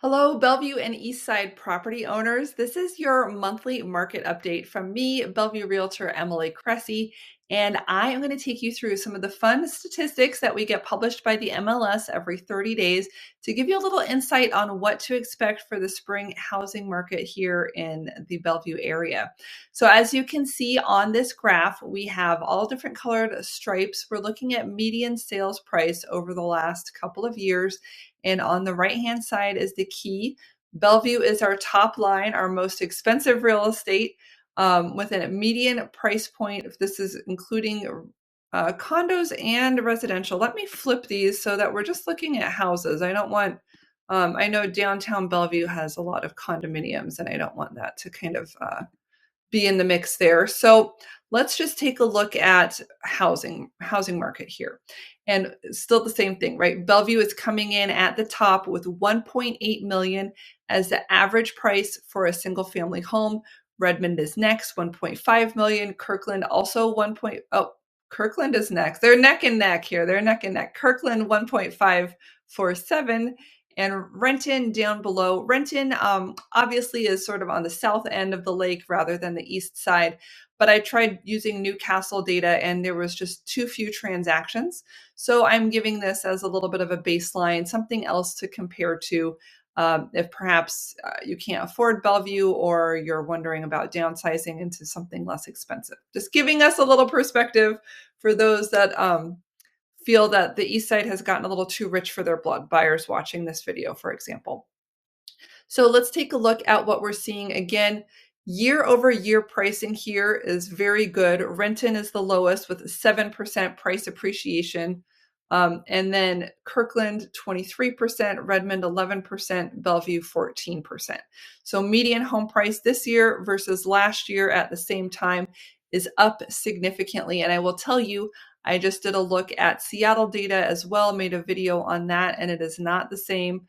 Hello, Bellevue and Eastside property owners. This is your monthly market update from me, Bellevue Realtor Emily Cressey, and I am going to take you through some of the fun statistics that we get published by the MLS every 30 days to give you a little insight on what to expect for the spring housing market here in the Bellevue area. So as you can see on this graph, we have all different colored stripes. We're looking at median sales price over the last couple of years. And on the right-hand side is the key. Bellevue is our top line, our most expensive real estate, with a median price point. This is including condos and residential. Let me flip these so that we're just looking at houses. I don't want, I know downtown Bellevue has a lot of condominiums, and I don't want that to kind of be in the mix there. So let's just take a look at housing market here. And still the same thing, right? Bellevue is coming in at the top with 1.8 million as the average price for a single family home. Redmond is next, 1.5 million. Kirkland also Kirkland is next. They're neck and neck here. They're neck and neck. Kirkland 1.547 and Renton down below. Renton obviously is sort of on the south end of the lake rather than the east side. But I tried using Newcastle data and there was just too few transactions. So I'm giving this as a little bit of a baseline, something else to compare to if perhaps you can't afford Bellevue or you're wondering about downsizing into something less expensive. Just giving us a little perspective for those that feel that the east side has gotten a little too rich for their blood, buyers watching this video, for example. So let's take a look at what we're seeing. Again, year over year pricing here is very good. Renton is the lowest with 7% price appreciation. And then Kirkland 23%, Redmond 11%, Bellevue 14%. So median home price this year versus last year at the same time is up significantly. And I will tell you, I just did a look at Seattle data as well, made a video on that, and it is not the same.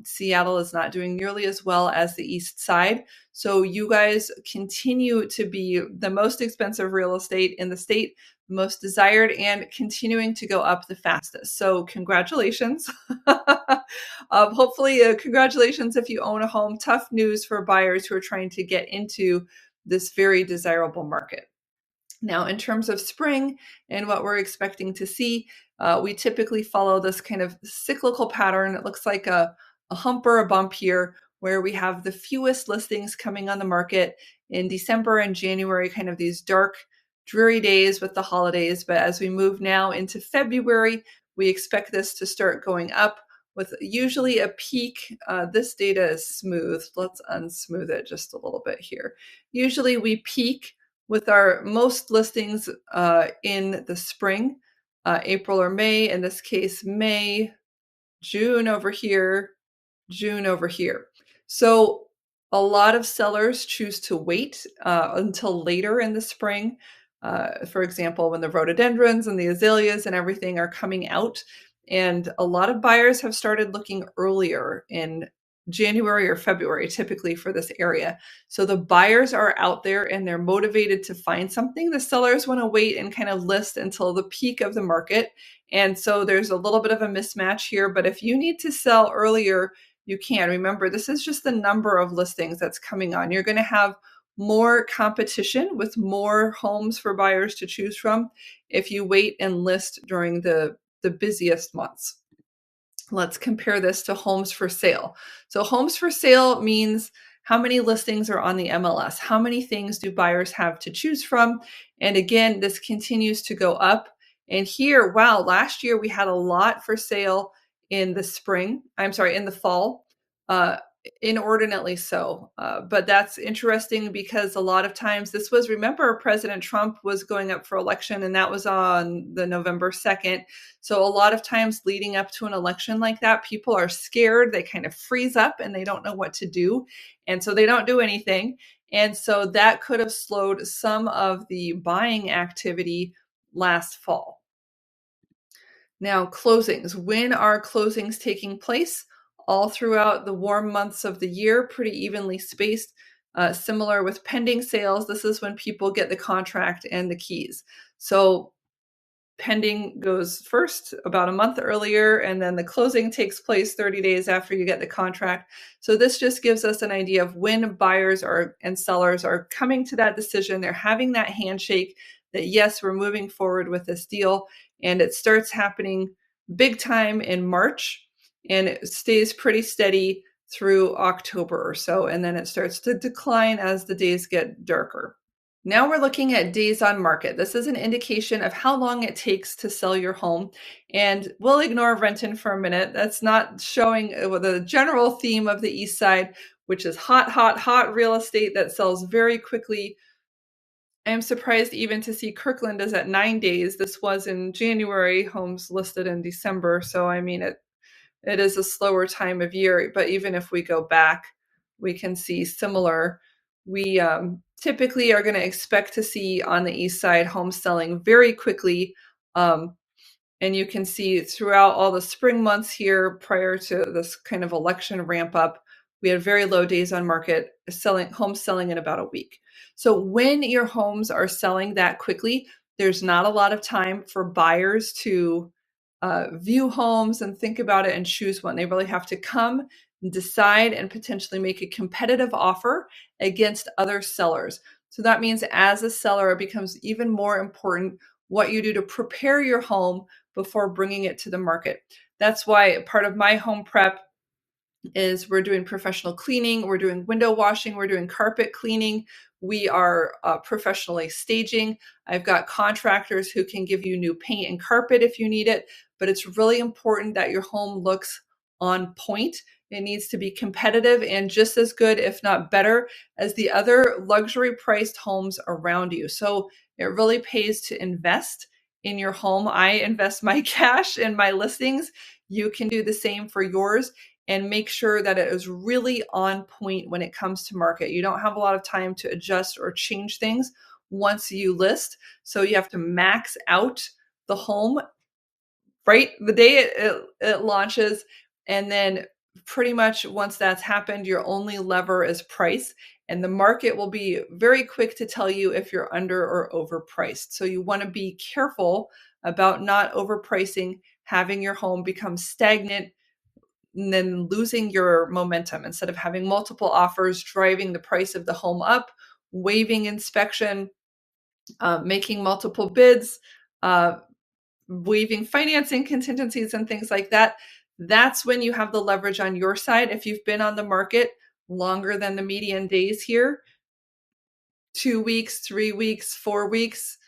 Seattle is not doing nearly as well as the east side. So you guys continue to be the most expensive real estate in the state, most desired, and continuing to go up the fastest. So congratulations. Hopefully, congratulations if you own a home. Tough news for buyers who are trying to get into this very desirable market. Now, in terms of spring and what we're expecting to see, we typically follow this kind of cyclical pattern. It looks like a hump or a bump here where we have the fewest listings coming on the market in December and January, kind of these dark, dreary days with the holidays. But as we move now into February, we expect this to start going up with usually a peak. This data is smooth. Let's unsmooth it just a little bit here. Usually we peak with our most listings in the spring, April or May, in this case, May, June over here, June over here. So a lot of sellers choose to wait until later in the spring. For example, when the rhododendrons and the azaleas and everything are coming out. And a lot of buyers have started looking earlier in January or February, typically for this area. So the buyers are out there and they're motivated to find something. The sellers want to wait and kind of list until the peak of the market. And so there's a little bit of a mismatch here. But if you need to sell earlier, you can. Remember, this is just the number of listings that's coming on. You're going to have more competition with more homes for buyers to choose from if you wait and list during the busiest months. Let's compare this to homes for sale. So homes for sale means how many listings are on the MLS? How many things do buyers have to choose from? And again, this continues to go up. And here, wow, last year we had a lot for sale in the in the fall, inordinately so. But that's interesting because a lot of times remember, President Trump was going up for election and that was on the November 2nd. So a lot of times leading up to an election like that, people are scared. They kind of freeze up and they don't know what to do. And so they don't do anything. And so that could have slowed some of the buying activity last fall. Now, closings. When are closings taking place? All throughout the warm months of the year, pretty evenly spaced. Similar with pending sales, this is when people get the contract and the keys. So pending goes first about a month earlier, and then the closing takes place 30 days after you get the contract. So this just gives us an idea of when buyers and sellers are coming to that decision. They're having that handshake that, yes, we're moving forward with this deal. And it starts happening big time in March, and it stays pretty steady through October or so. And then it starts to decline as the days get darker. Now we're looking at days on market. This is an indication of how long it takes to sell your home. And we'll ignore Renton for a minute. That's not showing the general theme of the East Side, which is hot, hot, hot real estate that sells very quickly. I am surprised even to see Kirkland is at 9 days. This was in January, homes listed in December. So, I mean, it is a slower time of year, but even if we go back, we can see similar. We typically are going to expect to see on the East Side homes selling very quickly. And you can see throughout all the spring months here prior to this kind of election ramp up, we had very low days on market, homes selling in about a week. So when your homes are selling that quickly, there's not a lot of time for buyers to view homes and think about it and choose one. They really have to come and decide and potentially make a competitive offer against other sellers. So that means as a seller, it becomes even more important what you do to prepare your home before bringing it to the market. That's why part of my home prep is we're doing professional cleaning, we're doing window washing, we're doing carpet cleaning, we are professionally staging. I've got contractors who can give you new paint and carpet if you need it, but it's really important that your home looks on point. It needs to be competitive and just as good, if not better, as the other luxury priced homes around you. So it really pays to invest in your home. I invest my cash in my listings. You can do the same for yours and make sure that it is really on point when it comes to market. You don't have a lot of time to adjust or change things once you list. So you have to max out the home right the day it launches. And then pretty much once that's happened, your only lever is price. And the market will be very quick to tell you if you're under or overpriced. So you want to be careful about not overpricing, having your home become stagnant, and then losing your momentum. Instead of having multiple offers driving the price of the home up, waiving inspection, making multiple bids, waiving financing contingencies and things like that, that's when you have the leverage on your side. If you've been on the market longer than the median days here, 2 weeks, 3 weeks, 4 weeks,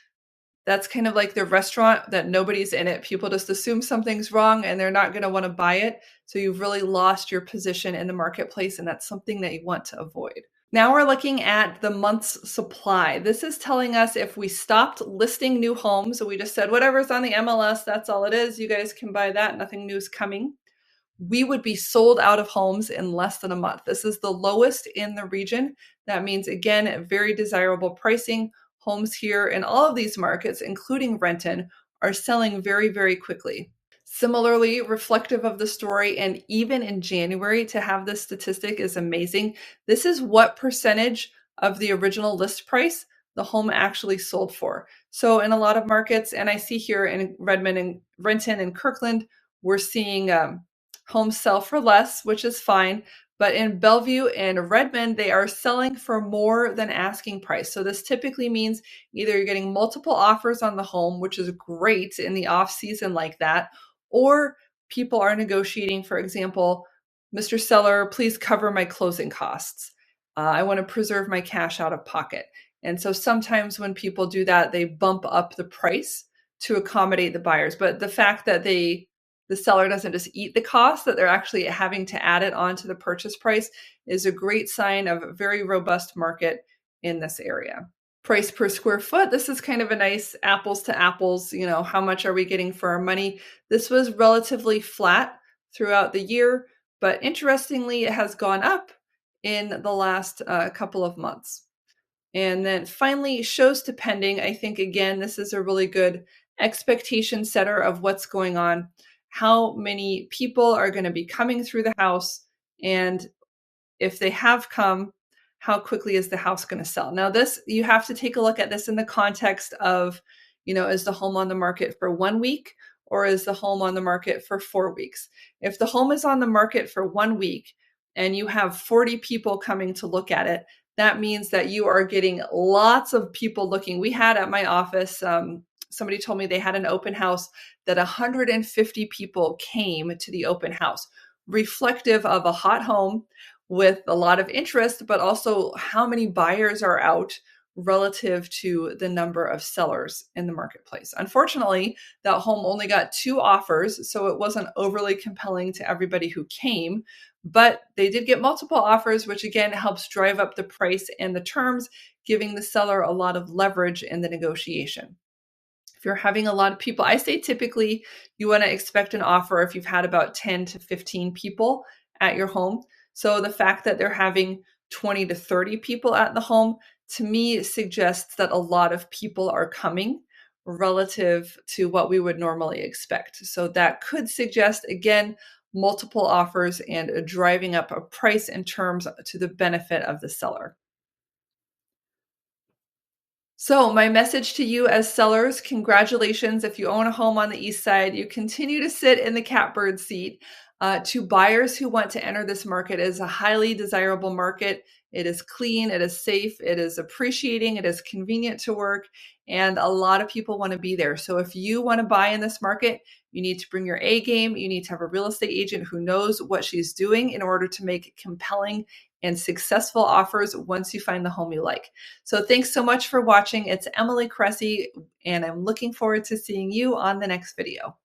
that's kind of like the restaurant that nobody's in it. People just assume something's wrong and they're not going to want to buy it. So you've really lost your position in the marketplace, and that's something that you want to avoid. Now we're looking at the month's supply. This is telling us if we stopped listing new homes, so we just said whatever's on the MLS, that's all it is. You guys can buy that. Nothing new is coming. We would be sold out of homes in less than a month. This is the lowest in the region. That means, again, very desirable pricing. Homes here in all of these markets, including Renton, are selling very, very quickly. Similarly, reflective of the story, and even in January, to have this statistic is amazing. This is what percentage of the original list price the home actually sold for. So in a lot of markets, and I see here in Redmond and Renton and Kirkland, we're seeing homes sell for less, which is fine. But in Bellevue and Redmond, they are selling for more than asking price. So this typically means either you're getting multiple offers on the home, which is great in the off season like that, or people are negotiating, for example, Mr. Seller, please cover my closing costs. I want to preserve my cash out of pocket. And so sometimes when people do that, they bump up the price to accommodate the buyers. But the fact that the seller doesn't just eat the cost, that they're actually having to add it onto the purchase price, is a great sign of a very robust market in this area. Price per square foot. This is kind of a nice apples to apples, how much are we getting for our money? This was relatively flat throughout the year, but interestingly, it has gone up in the last couple of months. And then finally, shows to pending. I think, again, this is a really good expectation setter of what's going on. How many people are going to be coming through the house, and if they have come, how quickly is the house going to sell? Now, this, you have to take a look at this in the context of, Is the home on the market for 1 week or is the home on the market for 4 weeks? If the home is on the market for 1 week and you have 40 people coming to look at it, that means that you are getting lots of people looking. We had at my office, somebody told me they had an open house that 150 people came to the open house, reflective of a hot home with a lot of interest, but also how many buyers are out relative to the number of sellers in the marketplace. Unfortunately, that home only got 2 offers, so it wasn't overly compelling to everybody who came, but they did get multiple offers, which again helps drive up the price and the terms, giving the seller a lot of leverage in the negotiation. If you're having a lot of people, I say typically you want to expect an offer if you've had about 10 to 15 people at your home. So the fact that they're having 20 to 30 people at the home, to me, suggests that a lot of people are coming relative to what we would normally expect. So that could suggest, again, multiple offers and driving up a price and terms to the benefit of the seller. So, my message to you as sellers, congratulations. If you own a home on the east side, you continue to sit in the catbird seat. To buyers who want to enter this market, it is a highly desirable market. It is clean, it is safe, it is appreciating, it is convenient to work, and a lot of people want to be there. So, if you want to buy in this market, you need to bring your A game. You need to have a real estate agent who knows what she's doing in order to make compelling and successful offers once you find the home you like. So thanks so much for watching. It's Emily Cressey, and I'm looking forward to seeing you on the next video.